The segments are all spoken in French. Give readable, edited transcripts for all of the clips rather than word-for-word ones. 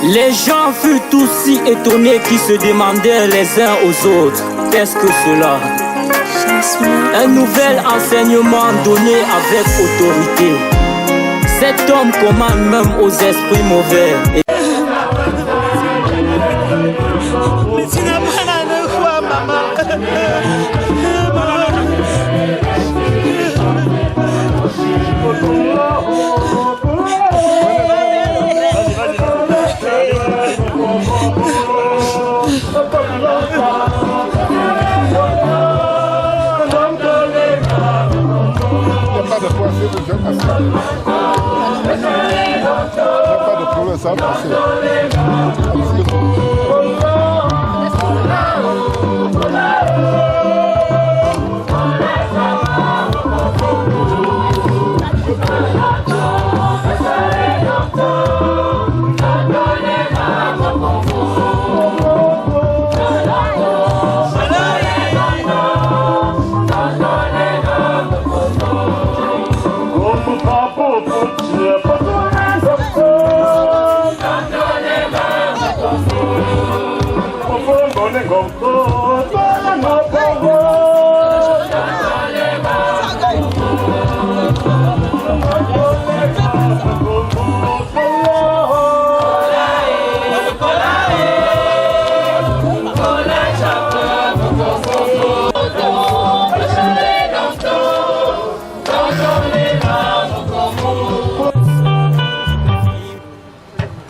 Les gens furent tous si étonnés qu'ils se demandaient les uns aux autres, qu'est-ce que cela? Un nouvel enseignement donné avec autorité. Cet homme commande même aux esprits mauvais. Ça va passer.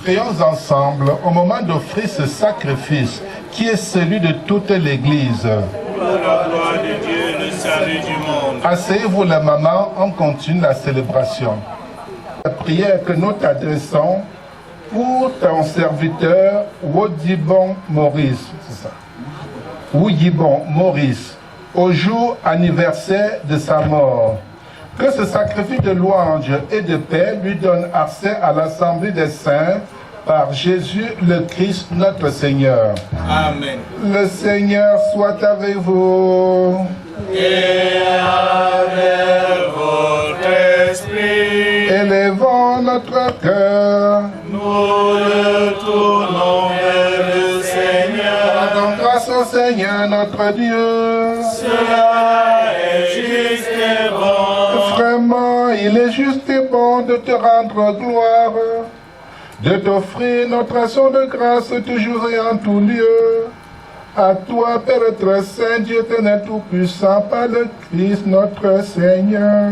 Prions ensemble au moment d'offrir ce sacrifice qui est celui de toute l'Église. Pour la gloire de Dieu, le salut du monde. Asseyez-vous la maman, on continue la célébration. La prière que nous t'adressons pour ton serviteur Wodibon Maurice, c'est ça. Wodibon Maurice, au jour anniversaire de sa mort. Que ce sacrifice de louange et de paix lui donne accès à l'Assemblée des saints par Jésus le Christ notre Seigneur. Amen. Le Seigneur soit avec vous. Et avec votre esprit. Élevons notre cœur. Nous le tournons vers le Seigneur. Rendons grâce au Seigneur notre Dieu. Cela est juste et bon. Vraiment, il est juste et bon de te rendre gloire, de t'offrir notre action de grâce toujours et en tout lieu. À toi, Père très saint, Dieu éternel tout-puissant, par le Christ notre Seigneur.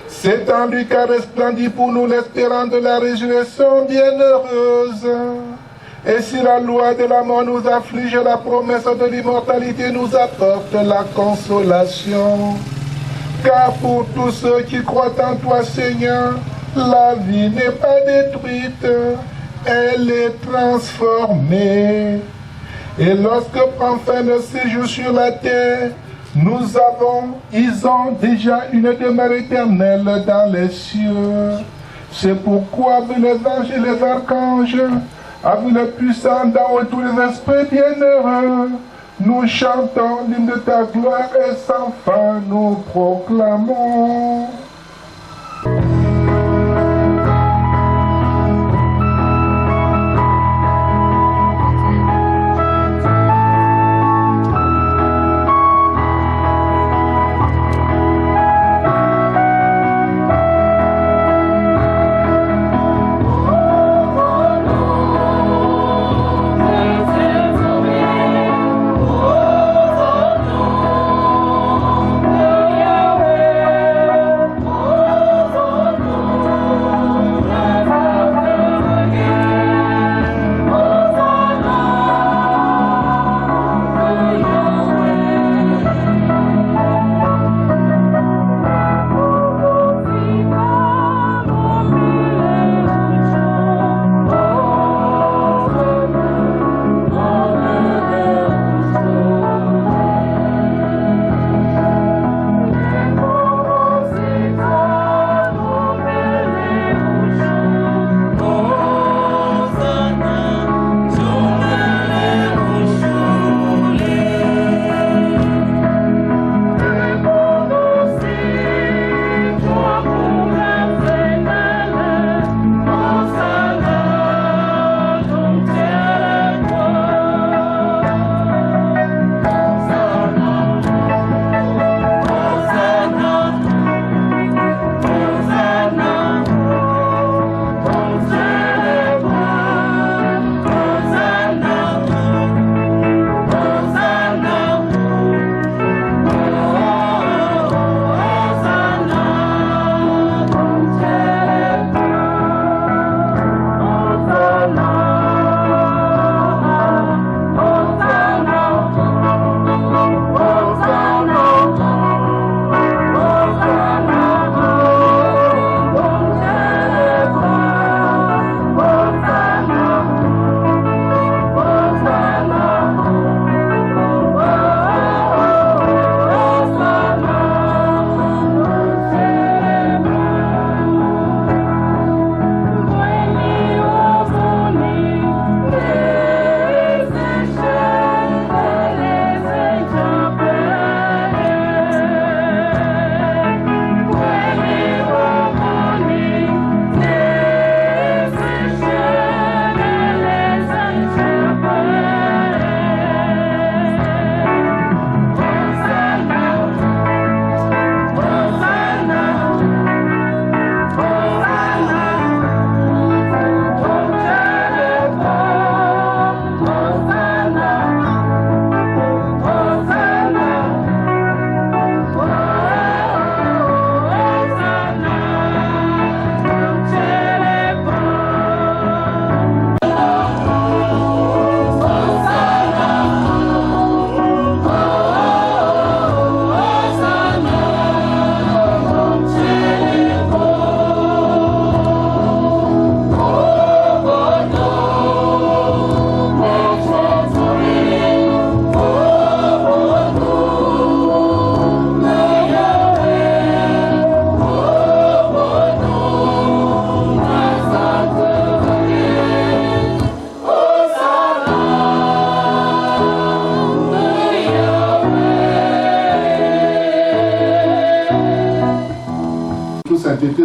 C'est en lui qu'a resplendi pour nous l'espérance de la résurrection bienheureuse. Et si la loi de la mort nous afflige, la promesse de l'immortalité nous apporte la consolation. Car pour tous ceux qui croient en toi, Seigneur, la vie n'est pas détruite, elle est transformée. Et lorsque prend fin le séjour sur la terre, ils ont déjà une demeure éternelle dans les cieux. C'est pourquoi, avec les anges et les archanges, avec les puissants d'en haut, tous les esprits bienheureux, nous chantons l'hymne de ta gloire et sans fin nous proclamons.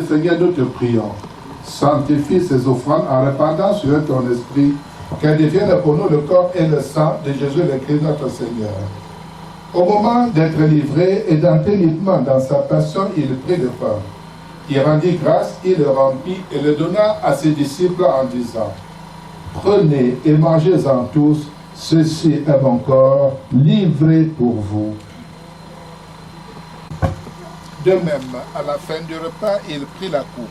Seigneur, nous te prions. Sanctifie ces offrandes en répandant sur eux ton esprit, qu'elles deviennent pour nous le corps et le sang de Jésus le Christ notre Seigneur. Au moment d'être livré et d'entrer librement dans sa passion, il prit le pain. Il rendit grâce, il le remplit et le donna à ses disciples en disant: prenez et mangez-en tous, ceci est mon corps livré pour vous. De même, à la fin du repas, il prit la coupe.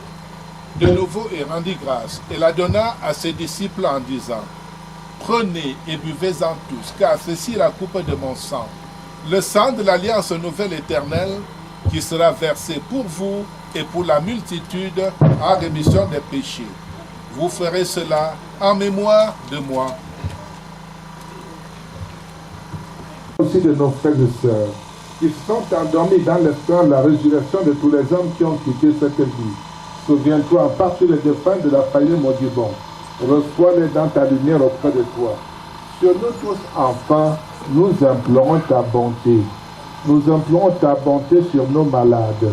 De nouveau, il rendit grâce et la donna à ses disciples en disant: prenez et buvez-en tous, car ceci est la coupe de mon sang, le sang de l'alliance nouvelle éternelle, qui sera versé pour vous et pour la multitude en rémission des péchés. Vous ferez cela en mémoire de moi. Aussi de nos frères et sœurs, qui sont endormis dans l'espoir de la résurrection de tous les hommes qui ont quitté cette vie. Souviens-toi en partie des défunts de la famille Maudibon. Reçois-les dans ta lumière auprès de toi. Sur nous tous, enfants, nous implorons ta bonté. Nous implorons ta bonté sur nos malades.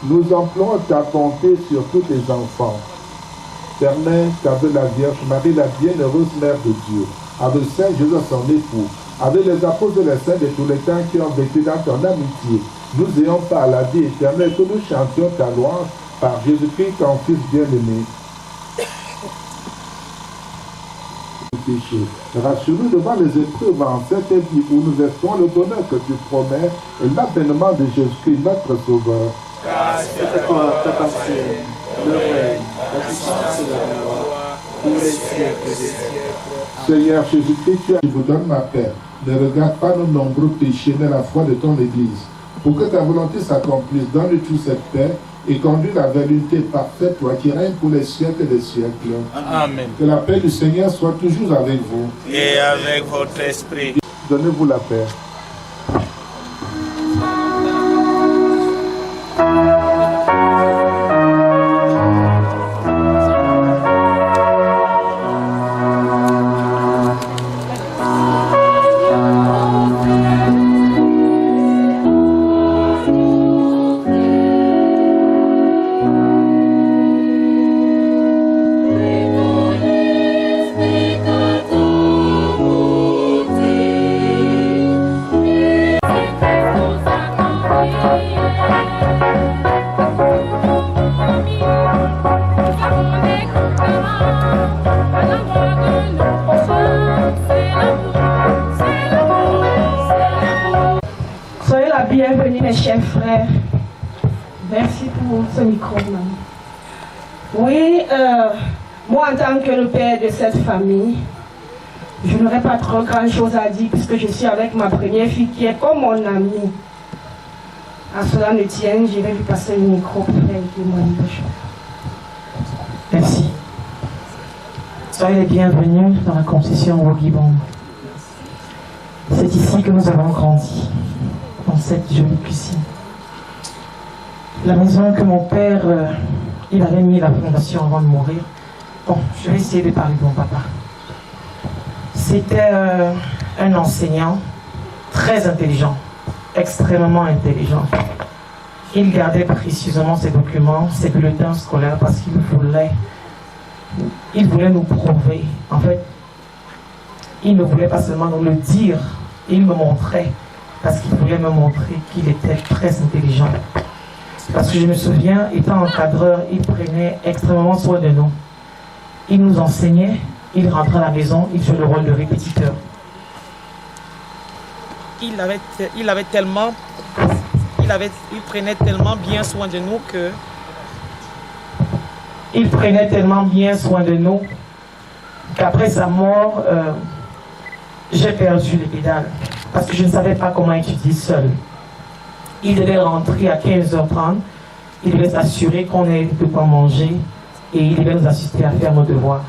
Nous implorons ta bonté sur tous tes enfants. Permets qu'avec la Vierge Marie, la bienheureuse Mère de Dieu, avec Saint Joseph son époux, avec les apôtres et les saints de tous les temps qui ont vécu dans ton amitié, nous ayons par la vie éternelle que nous chantions ta louange par Jésus-Christ, ton Fils bien-aimé. Rassure-nous devant les épreuves en cette vie où nous espérons le bonheur que tu promets et l'avènement de Jésus-Christ, notre Sauveur. Car c'est toi t'appartient le règne, la puissance et la gloire pour les siècles des siècles. Seigneur Jésus-Christ, je vous donne ma paix. Ne regarde pas nos nombreux péchés, mais la foi de ton Église. Pour que ta volonté s'accomplisse, donne-tu cette paix et conduis-la vers l'unité parfaite, toi qui règnes pour les siècles des siècles. Amen. Que la paix du Seigneur soit toujours avec vous. Et avec votre esprit. Donnez-vous la paix. Bienvenue mes chers frères. Merci pour ce micro. Oui, moi en tant que le père de cette famille, je n'aurais pas trop grand chose à dire puisque je suis avec ma première fille qui est comme mon amie. À cela ne tienne, je vais lui passer le micro pour faire le témoignage. Merci. Soyez les bienvenus dans la concession Wogibon. C'est ici que nous avons grandi, dans cette jolie piscine. La maison que mon père, il avait mis la fondation avant de mourir. Bon, je vais essayer de parler de mon papa. C'était un enseignant très intelligent, extrêmement intelligent. Il gardait précieusement ses documents, ses bulletins scolaires parce qu'il voulait nous prouver. En fait, il ne voulait pas seulement nous le dire, il me montrait parce qu'il voulait me montrer qu'il était très intelligent. Parce que je me souviens, étant encadreur, il prenait extrêmement soin de nous. Il nous enseignait, il rentrait à la maison, il jouait le rôle de répétiteur. Il prenait tellement bien soin de nous que... Il prenait tellement bien soin de nous qu'après sa mort, j'ai perdu les pédales parce que je ne savais pas comment étudier seul. Il devait rentrer à 15h30, il devait s'assurer qu'on ait de quoi manger et il devait nous assister à faire nos devoirs.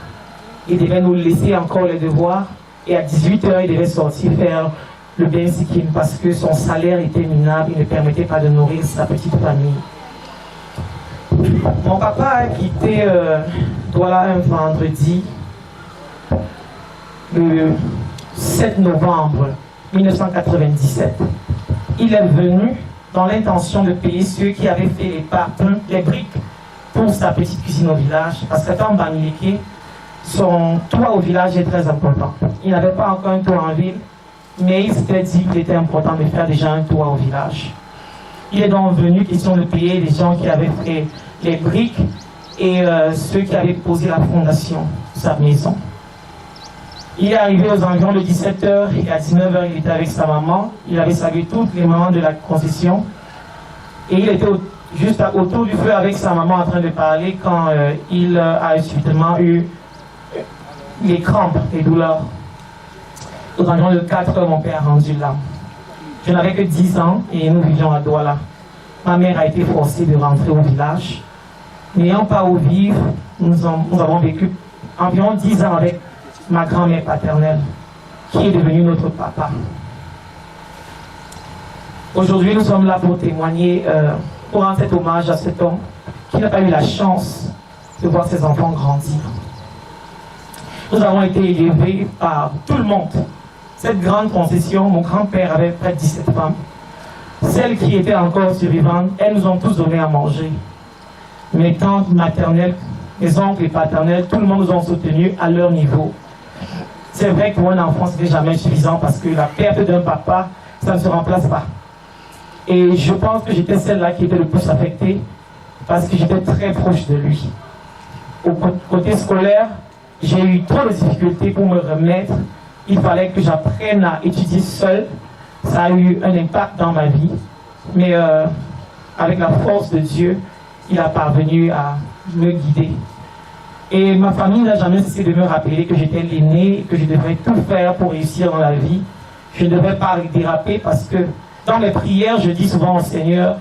Il devait nous laisser encore les devoirs et à 18h, il devait sortir faire le benzikin parce que son salaire était minable, il ne permettait pas de nourrir sa petite famille. Mon papa a quitté Douala un vendredi, le 7 novembre 1997. Il est venu dans l'intention de payer ceux qui avaient fait les briques pour sa petite cuisine au village, parce que quand Bamileke, son toit au village est très important. Il n'avait pas encore un toit en ville, mais il s'était dit qu'il était important de faire déjà un toit au village. Il est donc venu question de payer les gens qui avaient fait les briques et ceux qui avaient posé la fondation de sa maison. Il est arrivé aux environs de 17h et à 19h, il était avec sa maman. Il avait salué toutes les mamans de la concession. Et il était juste autour du feu avec sa maman en train de parler quand il a subitement eu les crampes, les douleurs. Aux environs de 4h, mon père a rendu l'âme. Je n'avais que 10 ans et nous vivions à Douala. Ma mère a été forcée de rentrer au village. N'ayant pas où vivre, nous avons vécu environ 10 ans avec ma grand-mère paternelle, qui est devenue notre papa. Aujourd'hui, nous sommes là pour témoigner, pour rendre cet hommage à cet homme qui n'a pas eu la chance de voir ses enfants grandir. Nous avons été élevés par tout le monde. Cette grande concession, mon grand-père avait près de 17 femmes. Celles qui étaient encore survivantes, elles nous ont tous donné à manger. Mes tantes maternelles, mes oncles et paternels, tout le monde nous a soutenus à leur niveau. C'est vrai que pour un enfant, ce n'est jamais suffisant parce que la perte d'un papa, ça ne se remplace pas. Et je pense que j'étais celle-là qui était le plus affectée parce que j'étais très proche de lui. Au côté scolaire, j'ai eu trop de difficultés pour me remettre. Il fallait que j'apprenne à étudier seule. Ça a eu un impact dans ma vie. Mais avec la force de Dieu, il a parvenu à me guider. Et ma famille n'a jamais cessé de me rappeler que j'étais l'aîné, que je devrais tout faire pour réussir dans la vie. Je ne devais pas déraper parce que dans mes prières, je dis souvent au Seigneur,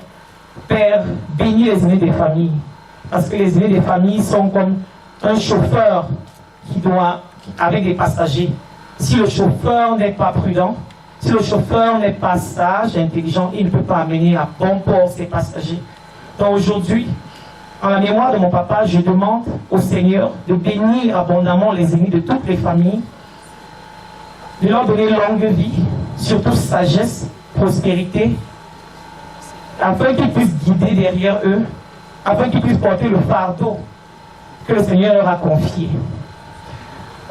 Père, bénis les aînés des familles. Parce que les aînés des familles sont comme un chauffeur qui doit, avec des passagers. Si le chauffeur n'est pas prudent, si le chauffeur n'est pas sage, intelligent, il ne peut pas amener à bon port ses passagers. Donc aujourd'hui, en la mémoire de mon papa, je demande au Seigneur de bénir abondamment les aînés de toutes les familles, de leur donner longue vie, surtout sagesse, prospérité, afin qu'ils puissent guider derrière eux, afin qu'ils puissent porter le fardeau que le Seigneur leur a confié.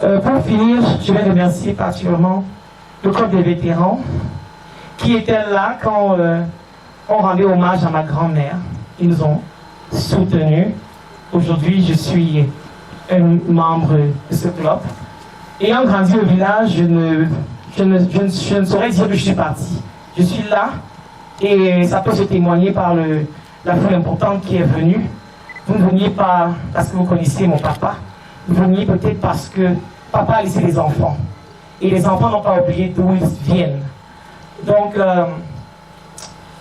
Pour finir, je vais remercier particulièrement le Club des vétérans qui était là quand on rendait hommage à ma grand-mère. Ils nous ont soutenus. Aujourd'hui, je suis un membre de ce club. Ayant grandi au village, je ne saurais dire que je suis partie. Je suis là et ça peut se témoigner par la foule importante qui est venue. Vous ne veniez pas parce que vous connaissiez mon papa. Vous veniez peut-être parce que papa a laissé les enfants. Et les enfants n'ont pas oublié d'où ils viennent. Donc,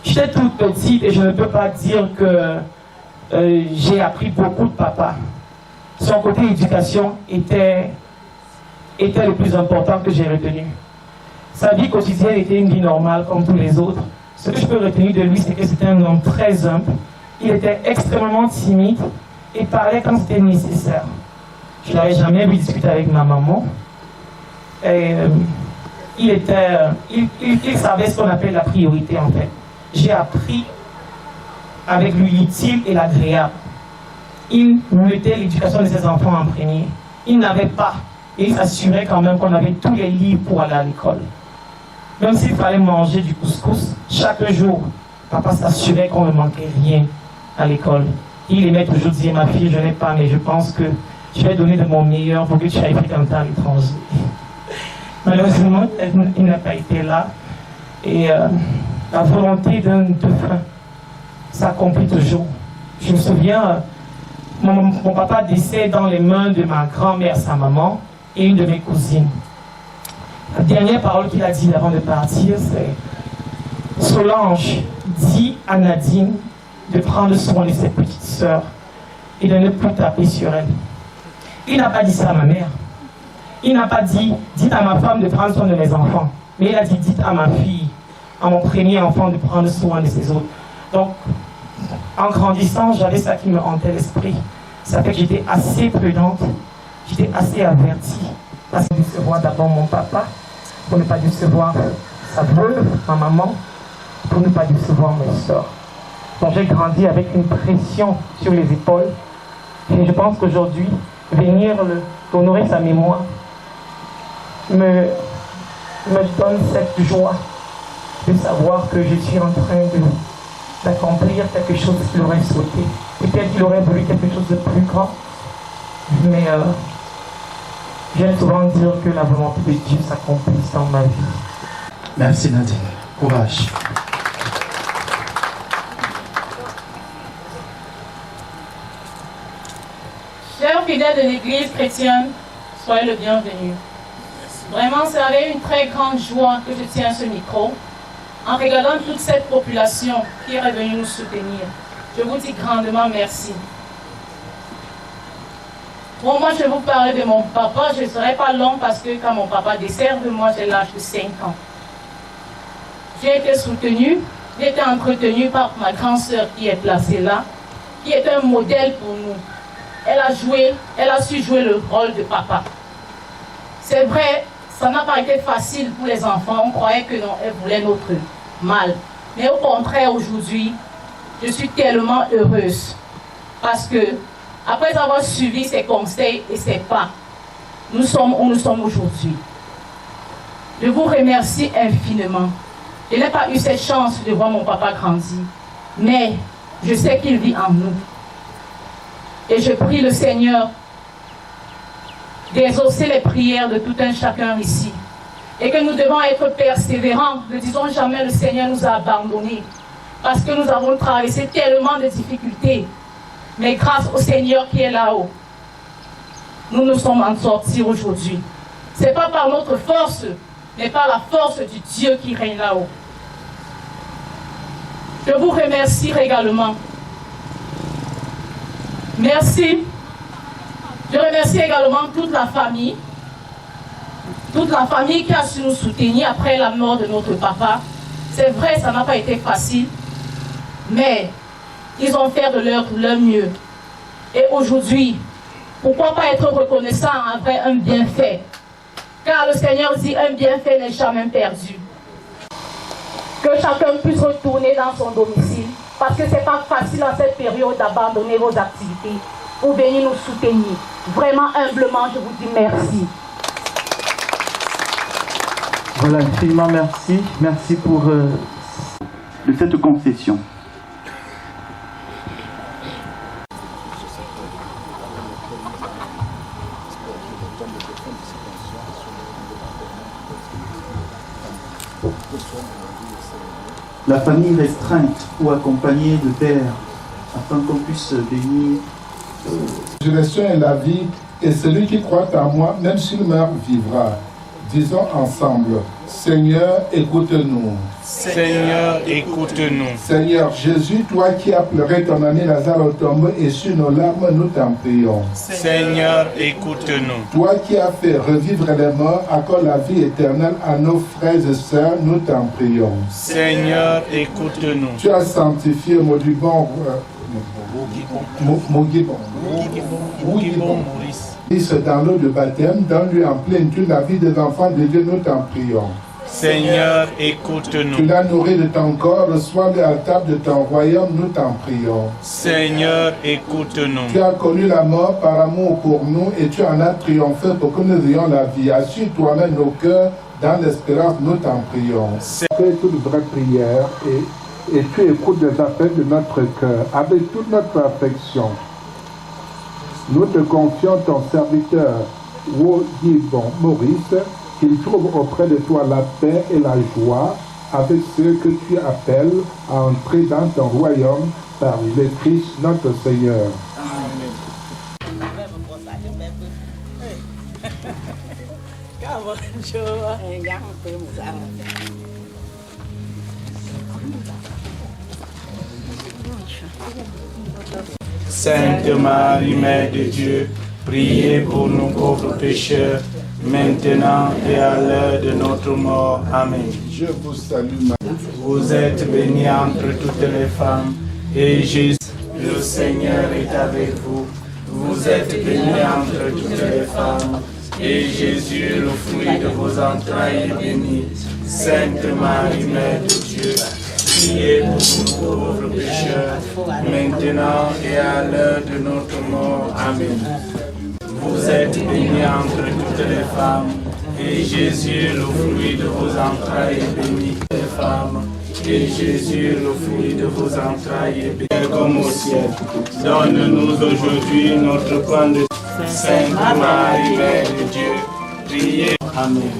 j'étais toute petite et je ne peux pas dire que j'ai appris beaucoup de papa. Son côté éducation était le plus important que j'ai retenu. Sa vie quotidienne était une vie normale comme tous les autres. Ce que je peux retenir de lui, c'est que c'était un homme très humble. Il était extrêmement timide et parlait quand c'était nécessaire. Je n'avais jamais vu discuter avec ma maman. Et, il savait ce qu'on appelle la priorité en fait. J'ai appris avec lui l'utile et l'agréable. Il mettait l'éducation de ses enfants en premier. Il n'avait pas, et il s'assurait quand même qu'on avait tous les livres pour aller à l'école. Même s'il fallait manger du couscous, chaque jour, papa s'assurait qu'on ne manquait rien à l'école. Il aimait toujours dire, ma fille, je n'ai pas, mais je pense que je vais donner de mon meilleur pour que tu ailles fréquenter à l'étranger. Malheureusement, il n'a pas été là. Et la volonté d'un défunt s'accomplit toujours. Je me souviens, mon papa décède dans les mains de ma grand-mère, sa maman, et une de mes cousines. La dernière parole qu'il a dit avant de partir, c'est Solange dit à Nadine de prendre soin de ses petites sœurs et de ne plus taper sur elles. Il n'a pas dit ça à ma mère. Il n'a pas dit, dites à ma femme de prendre soin de mes enfants. Mais il a dit, dites à ma fille, à mon premier enfant, de prendre soin de ses autres. Donc, en grandissant, j'avais ça qui me hantait l'esprit. Ça fait que j'étais assez prudente, j'étais assez avertie. Parce que je décevoir d'abord mon papa, pour ne pas décevoir sa veuve, ma maman, pour ne pas décevoir mes soeurs. Donc j'ai grandi avec une pression sur les épaules Et je pense qu'aujourd'hui, venir honorer sa mémoire me donne cette joie de savoir que je suis en train d'accomplir quelque chose qu'il aurait souhaité. Peut-être qu'il aurait voulu quelque chose de plus grand, mais j'aime souvent dire que la volonté de Dieu s'accomplisse dans ma vie. Merci Nadine, courage. Chers fidèles de l'Église chrétienne, soyez le bienvenu. Vraiment, c'est avec une très grande joie que je tiens ce micro, en regardant toute cette population qui est venue nous soutenir. Je vous dis grandement merci. Bon, moi, je vais vous parler de mon papa. Je ne serai pas long parce que quand mon papa décède de moi, j'ai l'âge de 5 ans. J'ai été soutenue, j'ai été entretenue par ma grande sœur qui est placée là, qui est un modèle pour nous. Elle a su jouer le rôle de papa. C'est vrai, ça n'a pas été facile pour les enfants. On croyait que non, elle voulait notre mal. Mais au contraire, aujourd'hui, je suis tellement heureuse. Parce que, après avoir suivi ses conseils et ses pas, nous sommes où nous sommes aujourd'hui. Je vous remercie infiniment. Je n'ai pas eu cette chance de voir mon papa grandir. Mais je sais qu'il vit en nous. Et je prie le Seigneur d'exaucer les prières de tout un chacun ici. Et que nous devons être persévérants. Ne disons jamais le Seigneur nous a abandonnés. Parce que nous avons traversé tellement de difficultés. Mais grâce au Seigneur qui est là-haut, nous nous sommes en sortis aujourd'hui. Ce n'est pas par notre force, mais par la force du Dieu qui règne là-haut. Je vous remercie également. Merci. Je remercie également toute la famille qui a su nous soutenir après la mort de notre papa. C'est vrai, ça n'a pas été facile, mais ils ont fait de leur mieux. Et aujourd'hui, pourquoi pas être reconnaissant après un bienfait? Car le Seigneur dit un bienfait n'est jamais perdu. Que chacun puisse retourner dans son domicile, parce que ce n'est pas facile en cette période d'abandonner vos activités pour venir nous soutenir. Vraiment, humblement, je vous dis merci. Voilà, infiniment merci. Merci pour cette concession. La famille restreinte ou accompagnée de pères, afin qu'on puisse bénir. La résurrection est la vie, et celui qui croit en moi, même s'il meurt, vivra. Disons ensemble, Seigneur, écoute-nous. Seigneur, écoute-nous. Seigneur Jésus, toi qui as pleuré ton ami Lazare au tombeau et sur nos larmes, nous t'en prions. Seigneur, écoute-nous. Toi qui as fait revivre les morts, accorde la vie éternelle à nos frères et sœurs, nous t'en prions. Seigneur, écoute-nous. Tu as sanctifié Maudibon Maurice dans l'eau de baptême, donne-lui en plénitude la vie des enfants de Dieu, nous t'en prions. Seigneur, écoute-nous. Tu l'as nourri de ton corps, reçois-le à la table de ton royaume, nous t'en prions. Seigneur, écoute-nous. Tu as connu la mort par amour pour nous et tu en as triomphé pour que nous ayons la vie. Assure toi-même nos cœurs dans l'espérance, nous t'en prions. Fais toute vraie prière et tu écoutes les appels de notre cœur avec toute notre affection. Nous te confions ton serviteur, Maudibon Maurice, qu'il trouve auprès de toi la paix et la joie avec ceux que tu appelles à entrer dans ton royaume par le Christ notre Seigneur. Sainte Marie, Mère de Dieu, priez pour nous pauvres pécheurs, maintenant et à l'heure de notre mort. Amen. Je vous salue, Marie. Vous êtes bénie entre toutes les femmes, et Jésus, le Seigneur, est avec vous. Vous êtes bénie entre toutes les femmes, et Jésus, le fruit de vos entrailles, est béni. Sainte Marie, Mère de Dieu, priez pour nous pauvres pécheurs, maintenant et à l'heure de notre mort. Amen. Vous êtes bénie entre toutes les femmes, et Jésus, le fruit de vos entrailles, est béni. Les femmes, et Jésus, le fruit de vos entrailles, est béni. Comme au ciel, donne-nous aujourd'hui notre pain de Sainte Marie, Mère de Dieu, priez. Amen.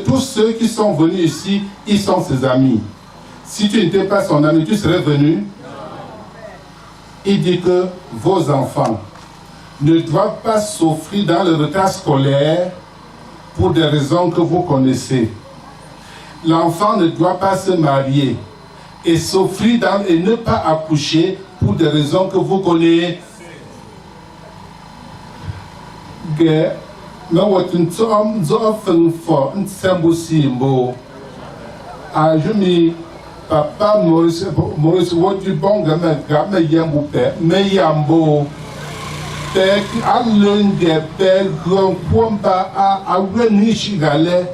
Tous ceux qui sont venus ici, ils sont ses amis. Si tu n'étais pas son ami, tu serais venu. Il dit que vos enfants ne doivent pas souffrir dans le retard scolaire pour des raisons que vous connaissez. L'enfant ne doit pas se marier et souffrir et ne pas accoucher pour des raisons que vous connaissez. Mais what in some often for Nsambusimbo. Je me papa Maurice what you bong game yambu pe me yambo tek alunge pe gon kwamba a weni shigale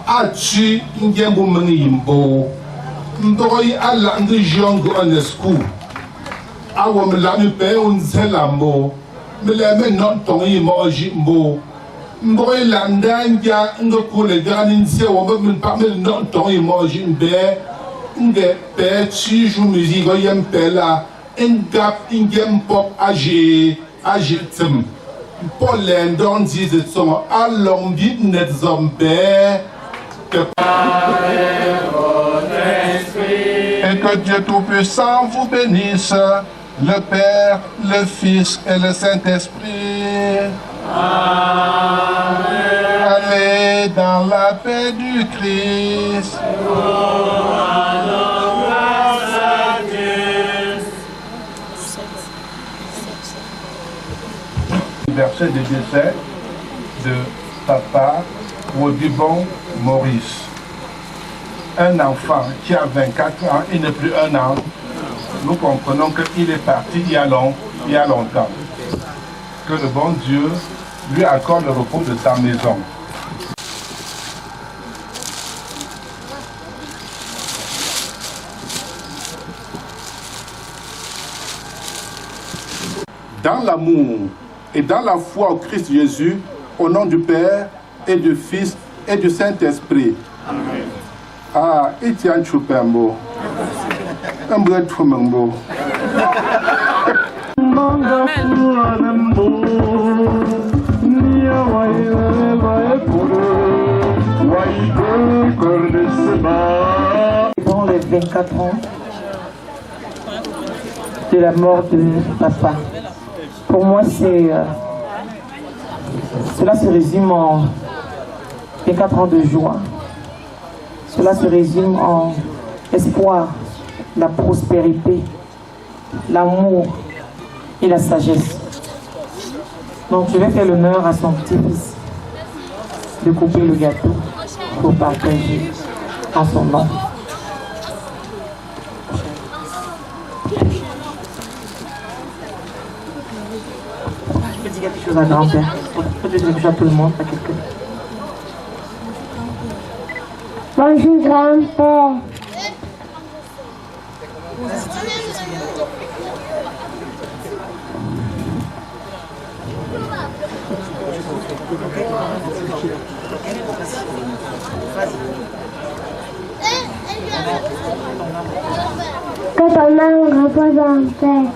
a chi yambu mani yimbo ndoi ala ngi jongo on the school awo me la mi pe un zelambo me le me non ton yimo jimbo Mboy landanja ngokule ganin se wo min pamel non ton imagine be nge pe chi jou musique yem pela ngap ingem pop age tem Polen don dit son allong dit net zombe et que Dieu Tout-Puissant vous bénisse, le Père, le Fils et le Saint-Esprit. Amen. Allez dans la paix du Christ. Verset de décès de papa Audibon Maurice. Un enfant qui a 24 ans, il n'est plus un an. Nous comprenons qu'il est parti il y a longtemps. Que le bon Dieu lui accorde le repos de sa maison. Dans l'amour et dans la foi au Christ Jésus, au nom du Père et du Fils et du Saint-Esprit. Amen. Ah, Etienne Choupembo. Un bret Choumembo. Dans les 24 ans de la mort de papa, pour moi cela se résume en des 4 ans de joie. Cela se résume en espoir, la prospérité, l'amour et la sagesse. Donc je vais faire l'honneur à son petit-fils de couper le gâteau pour partager en son nom. Je peux dire quelque chose à grand-père. Je peux dire quelque chose à tout le monde, à quelqu'un. Bonjour grand-père. Que ton âme repose en paix.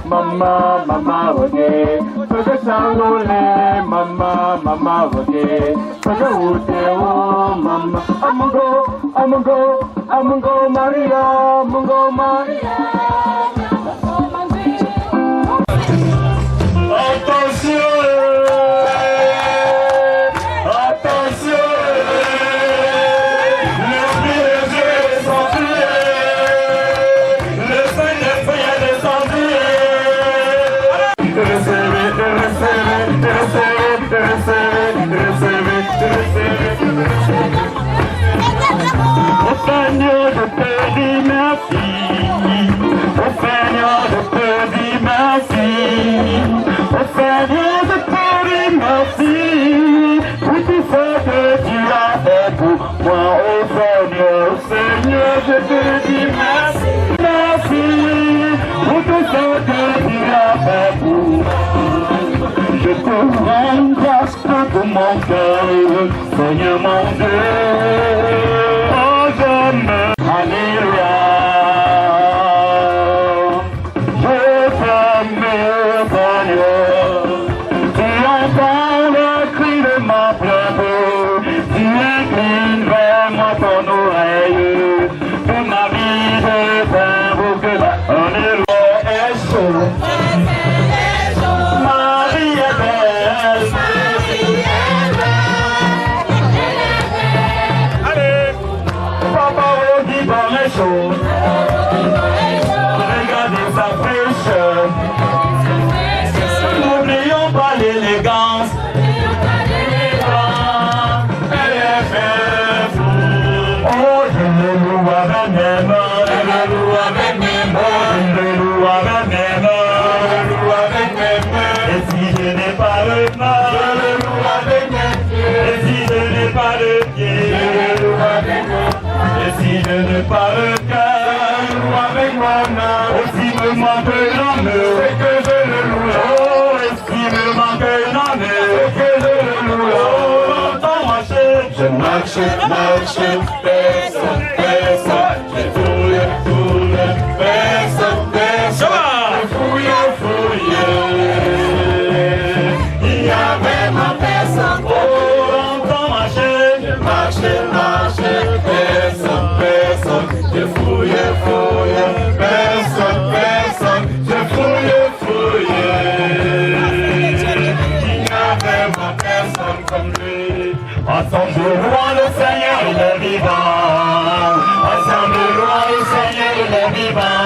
Mama, mama, okay. Pega sangole, mama, mama, okay. Pega ute, oh, mama. Amungo, Maria, Amungo, Maria. Seigneur, je te dis merci. Oh Seigneur, je te dis merci. Oh Seigneur, je te dis merci. Pour tout ce que tu as fait pour moi, oh Seigneur. Seigneur, je te dis merci. Merci pour tout ce que tu as fait pour moi. Je te rends grâce de tout mon cœur, Seigneur mon Dieu. Alléluia, je t'aime, Seigneur. Tu entends le cri de ma plainte, tu inclines vers moi ton oreille. Toute ma vie, je t'invoque. Alléluia, est chaud. Marie est belle. Regardez sa fraîcheur. N'oublions pas l'élégance. Elle est belle. Oh, je le loue avec mes mains. Je le loue avec mes mains. Je le loue avec mes mains. Je le loue avec mes mains. Et si je n'ai pas le main, je le loue avec mes pieds. Et si je n'ai pas le pied, je le loue avec mes mains. Et si je n'ai pas le cœur, avec moi, aussi me manque l'âme, c'est que je le loue. Oh, et si me manque l'âme, c'est que je le loue. Oh, longtemps marcher, je marche, personne, je fouille, personne, je fouille, il y avait ma personne. Oh, longtemps marcher, je marche, personne, je fouille, personne, je fouille, il n'y avait pas personne comme lui. Ensemble louons le Seigneur, il est vivant. Ensemble louons le Seigneur, il est vivant.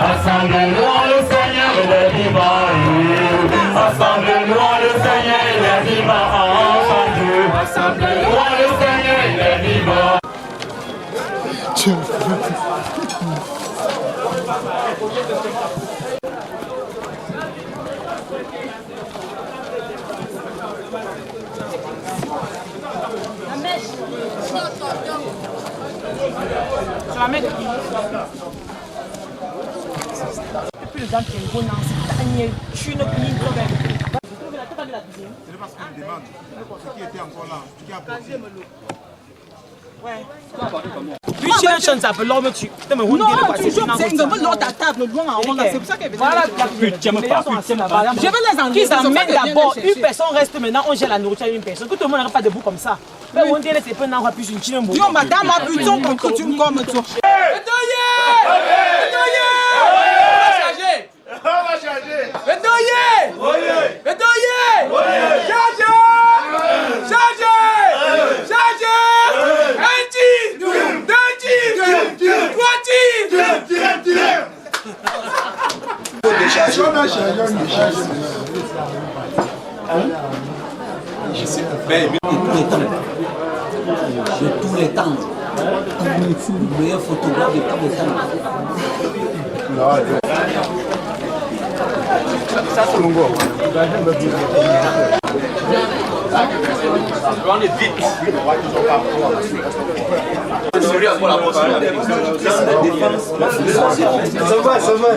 Ensemble louons le Seigneur, il est vivant. Ensemble louons le Seigneur, il est vivant. Ensemble louons le Seigneur, il est vivant. Ça va mettre qui? Et puis le gars qui est bon, c'est Daniel. Tu ne peux pas. C'est parce que je demande ce qui était encore là, ce qui a apporté. Ouais. Puis tu as une chance à l'homme, tu te me roules. Non, tu joues, c'est l'autre à table, loin en haut. C'est pour ça qu'elle voilà, je vais les enlever. Qu'ils amènent d'abord, une personne reste maintenant, on gère la nourriture à une personne. Que tout le monde n'arrête pas debout comme ça. Mais on dirait que c'est pas un endroit plus une chine. Yo, madame, ma putain, comme que tu me commes, tu. On va changer. De tous les temps. Le meilleur photographe de tous les temps. Ça c'est mon gars. On est vite. Ça va, ça va.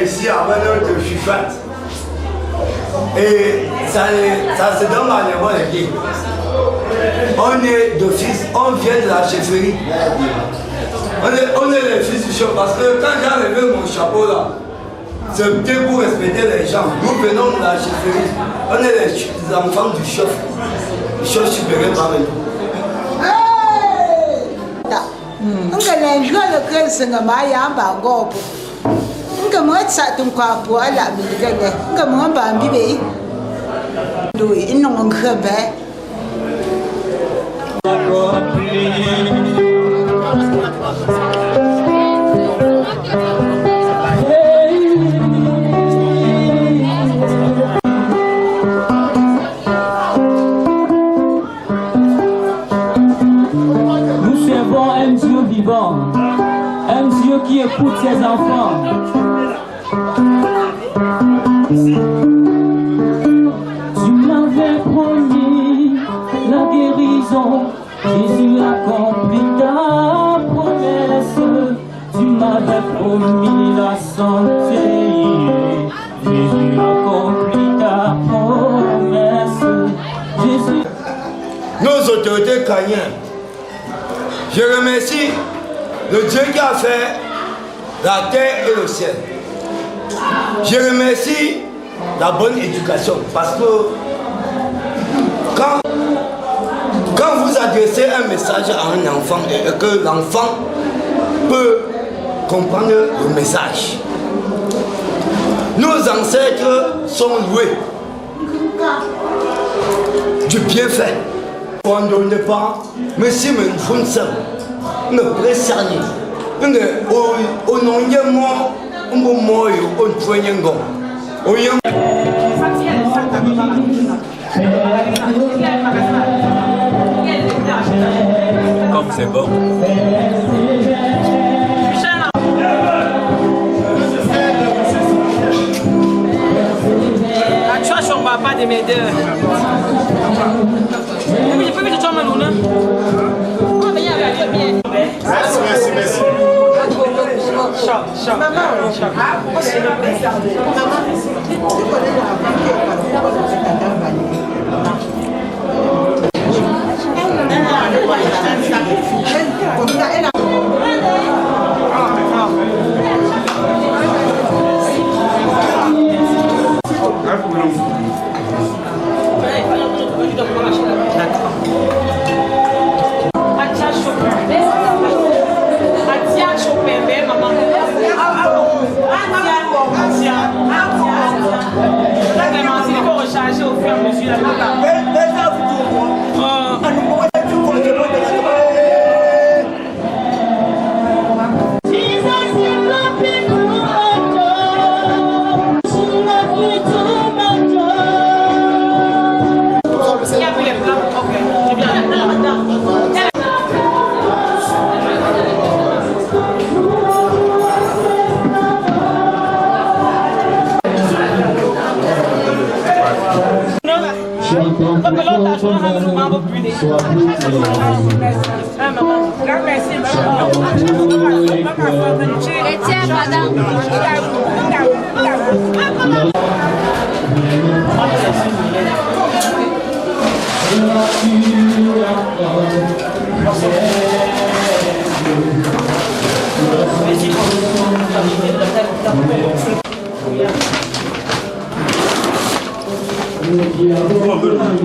Ici à Valeur de Chufat. Et ça se donne manièrement les guides. On est d'office, on vient de la chefferie. On est les fils du chef parce que quand j'ai enlevé mon chapeau là, c'était pour respecter les gens. Nous venons de la chefferie. On est les enfants du chef. Le chef supérieur par nous. Nous servons un Dieu vivant, un Dieu qui écoute ses enfants. Tu m'avais promis la guérison, Jésus accomplit ta promesse. Tu m'avais promis la santé, Jésus accomplit ta promesse. Jésus. Nos autorités canadiennes, je remercie le Dieu qui a fait la terre et le ciel. Je remercie la bonne éducation parce que quand vous adressez un message à un enfant et que l'enfant peut comprendre le message, nos ancêtres sont loués du bienfait. On ne pas, mais si me font ça, ne pressani, on n'y a moins, on va mourir, on peut y aller. Comme c'est bon. de m'aider. Je peux te tomber Luna. Merci.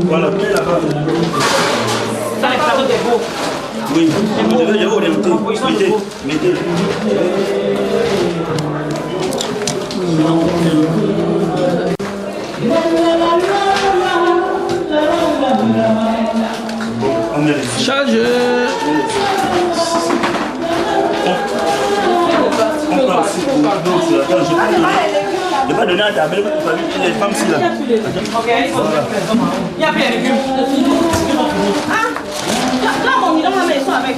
Voilà, oui, vous devez y orienter. Mettez. Charge. Ne pas donner à ta belle les femmes si là. Ok, il y a plus de légumes. Ah, là, mon idole, on met ça avec.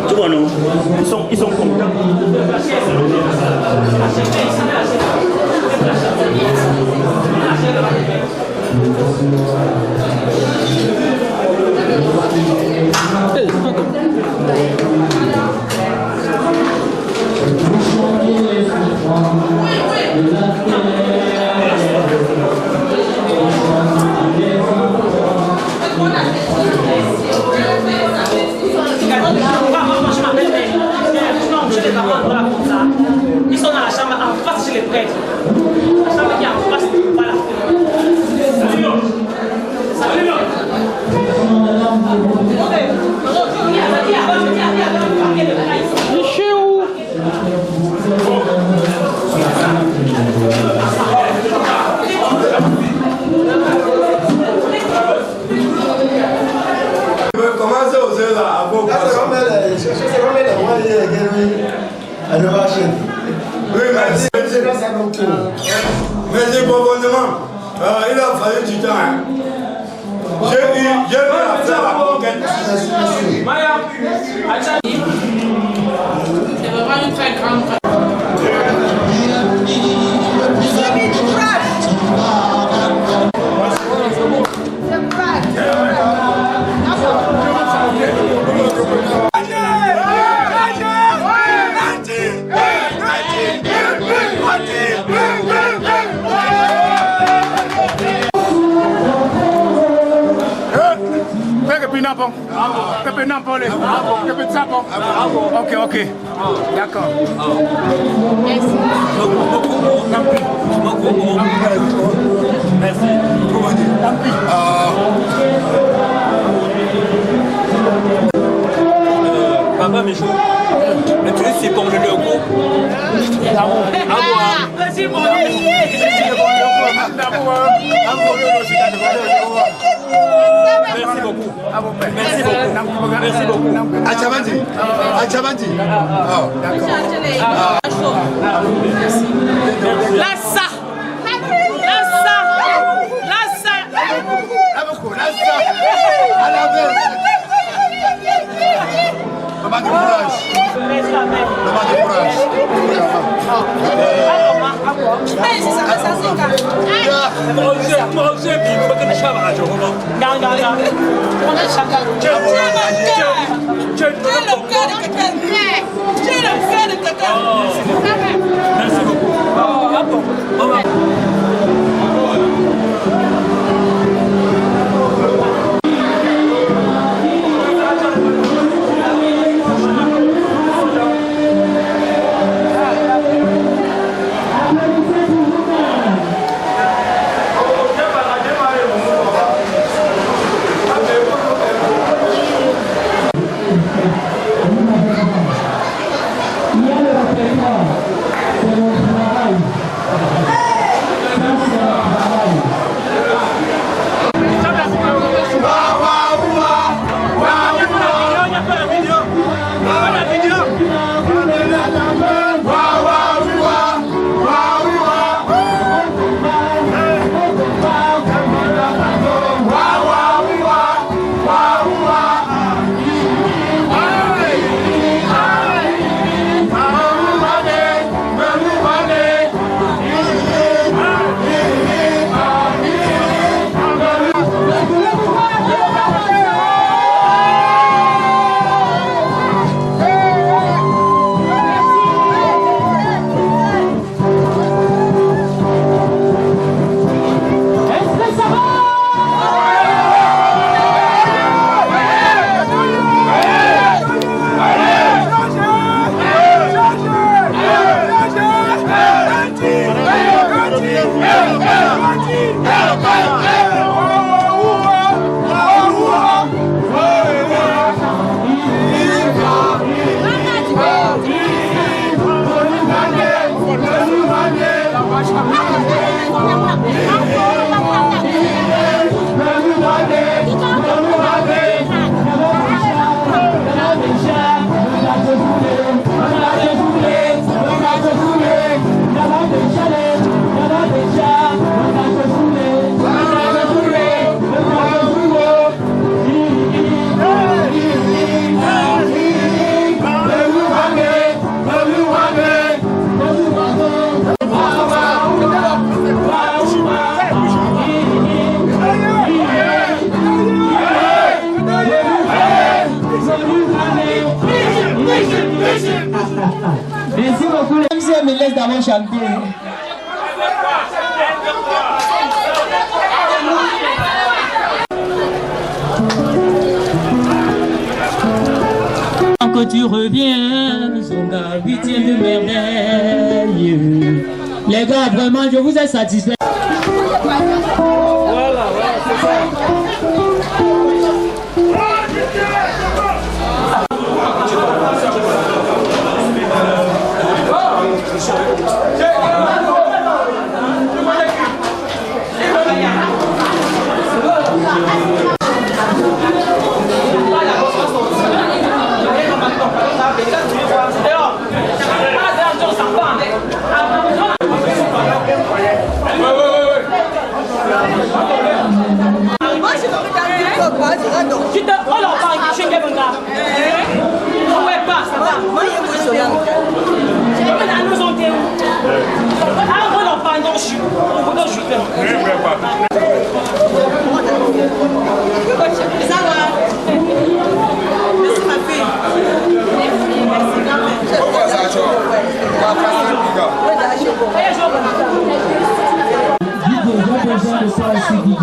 Tu vois, non? Ils sont contents. Ils sont dans la chambre en face chez les prêtres. La chambre qui est en face, voilà. Comment c'est osé là? Oui, merci. Merci profondément. Il a fallu du temps. J'ai eu à faire la conquête. C'est vraiment une très grande. Ok. D'accord. Merci. Merci. Papa Michou, le truc c'est comme le logo. Vas-y, mon Merci beaucoup. Merci beaucoup. Achabandi. Lassa. À la Merci beaucoup. Les MC me laisse d'abord chanter. Que tu reviens, Zonga, 8e de merveille. Les gars, vraiment, je vous ai satisfait. Voilà, c'est ça.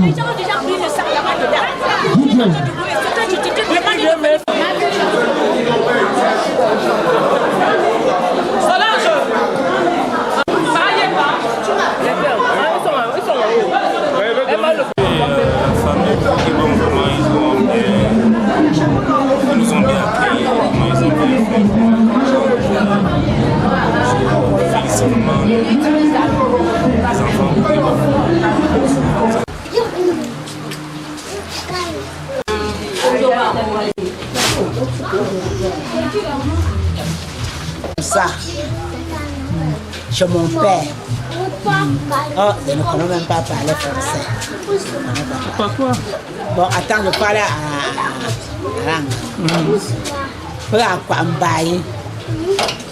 Les gens ont déjà pris le sacrement de date. Solange, mariez pas. Ils nous ont bien accueillis, ils ont bien Ça, chez mon père. Oh, je ne connais même pas parler français. Pourquoi? Bon, attends, je parle à langue. Pra kwambai.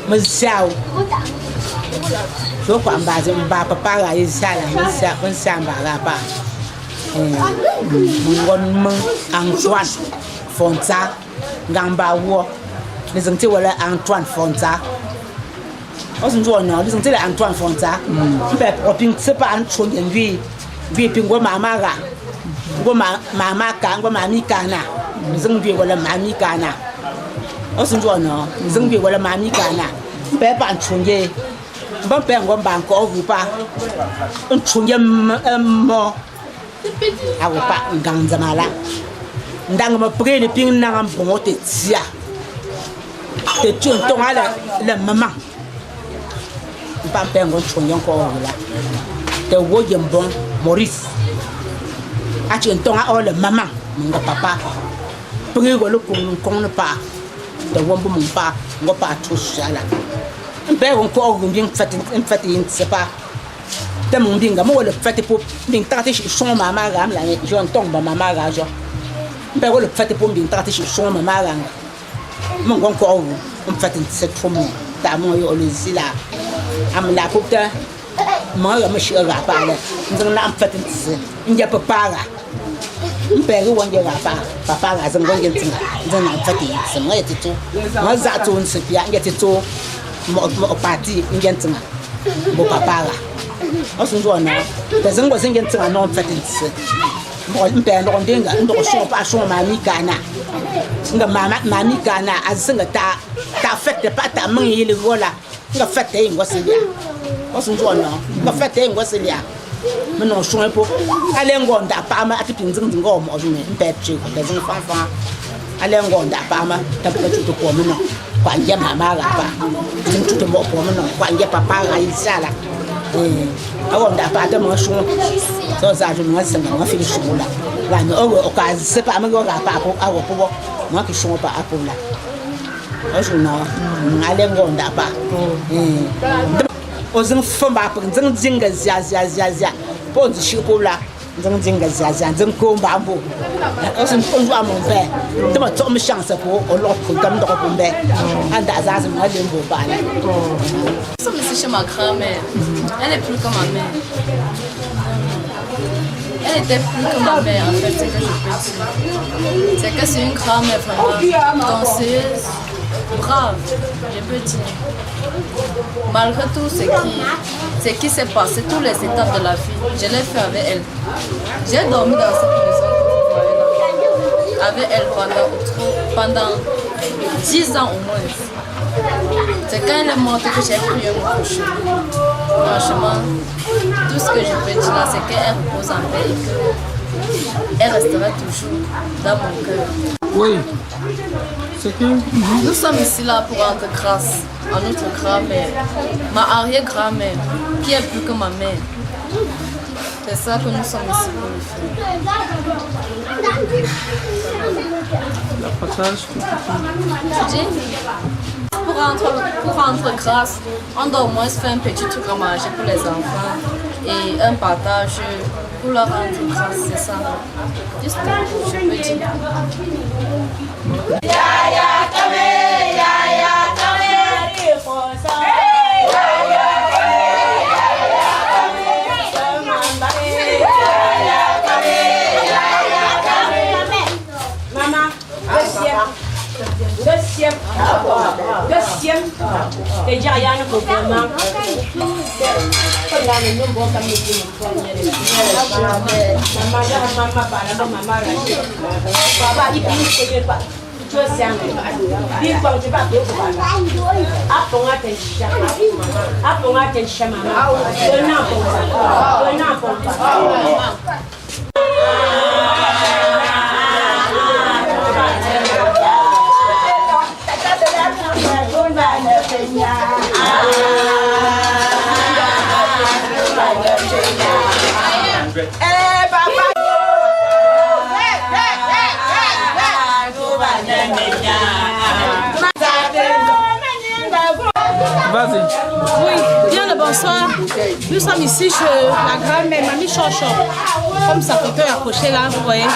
Mzao. So kwambai mba papa la isala msamba rapa. Mon Antoine Fonta Gamba wo. Les gens wala Antoine Fonta. On se voit non, les gens Antoine Fonta. Ben opin c'est pas Antoine lui. Lui pingo mamara. Ngo mama ka ngo mami kana. Les gens lui wala mami kana. On se voit non, les gens lui wala mami kana. Ben pas Antoine. Bon père ngo ba encore ou pas. Antoine mort. Awo pa nganzamala ndanga ma prene ping na bon te tia te tu ton ala le maman pa pengo chonyon ko la te wo bon Maurice a tu ton a le maman nga papa prene go le kon pa te wo bon pa ngo pa tout sala pe on ko bien fait c'est pas de mon binga mo le fait pour bin traiter son maman ram la je tombe maman ra jo ben le fait pour bin traiter son maman ram mon gon ko on fait cette forme ta mo yo le zila am la popta mo yo me shira pa le ndang na am fait nja papa ra mpe ri wonje ra papa ra zan gon gentin zan na fait c'est moi et tout moi za to on se pia ngeti to mo parti ngentin mo papa ra on se voit non des gens qui sont en fait bon père on dinga ndo so pa so mami kana nga mami kana azinga ta fête pas ta main il gola nga fête ngo selia on se voit non nga fête ngo selia mais non so po ale ngo nda pa ma atipinzi ngo mo june mpetche des gens fanfan ale ngo nda pa ma ta pe tu ko mo no kwa nje mama ga pa tin tu mo ko mo no kwa nje papa ga isala avant d'apparaître mon chou ça ça je me sens moi fait chou là là non au cas c'est pas me pas pour moi qui chou pas pour là je non aller ngonda pas aux enfants ba pour zeng zinga zia pour du chou là zeng zinga zia zeng ko ba bo on se voit mon père de ma tombe chance pour au lot pour comme dans pour ben anda ça c'est moi de beau pas là ça me chez ma grand-mère. Elle est plus comme ma mère. Elle était plus comme ma mère en fait, c'est que je peux dire. C'est que c'est une grand-mère vraiment danseuse, brave, je peux dire. Malgré tout ce qui s'est passé, tous les étapes de la vie, je l'ai fait avec elle. J'ai dormi dans cette maison avec elle pendant 10 ans au moins. C'est quand elle est morte que j'ai pris un couche. Franchement, tout ce que je peux dire là, c'est qu'elle repose en paix et qu'elle restera toujours dans mon cœur. Oui. C'est que nous sommes ici là pour rendre grâce à notre grand-mère, ma arrière-grand-mère, qui est plus que ma mère. C'est ça que nous sommes ici pour le faire. la partage. Tu dis? Pour rendre grâce, on doit au moins faire un petit truc à manger pour les enfants et un partage pour leur rendre grâce, c'est ça. Juste je peux dire. Deuxième, déjà il y a un problème. Vas-y. Oui, bien le bonsoir. Nous sommes ici chez la grand-mère, Mamie Chocho. Comme ça peut accrocher là, vous voyez.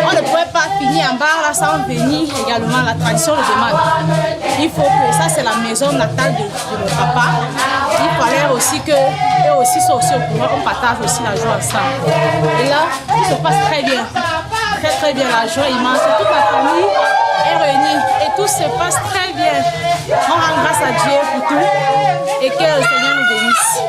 On ne pouvait pas finir en bas là sans venir également. La tradition le demande. Il faut que ça, c'est la maison natale de mon papa. Il fallait aussi que eux aussi soient aussi au courant. On partage aussi la joie ensemble. Et là, tout se passe très bien. Très très bien, la joie immense. Toute la famille est réunie et tout se passe très bien. On rend grâce à Dieu pour tout et que le Seigneur nous bénisse.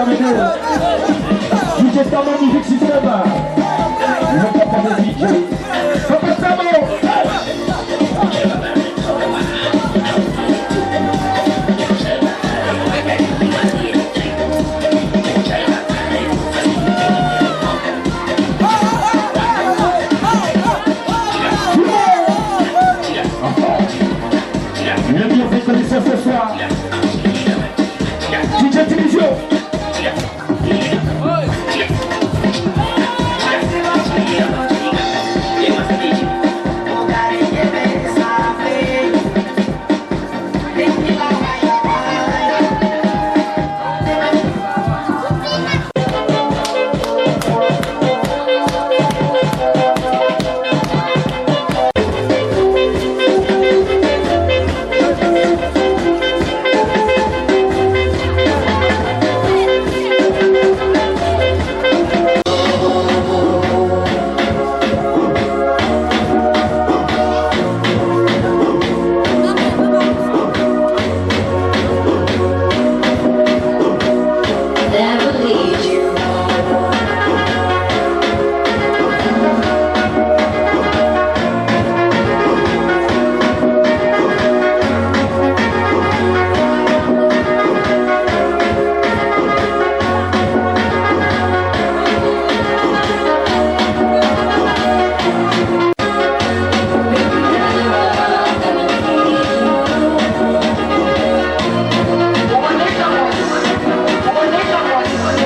amener du testament magnifique système.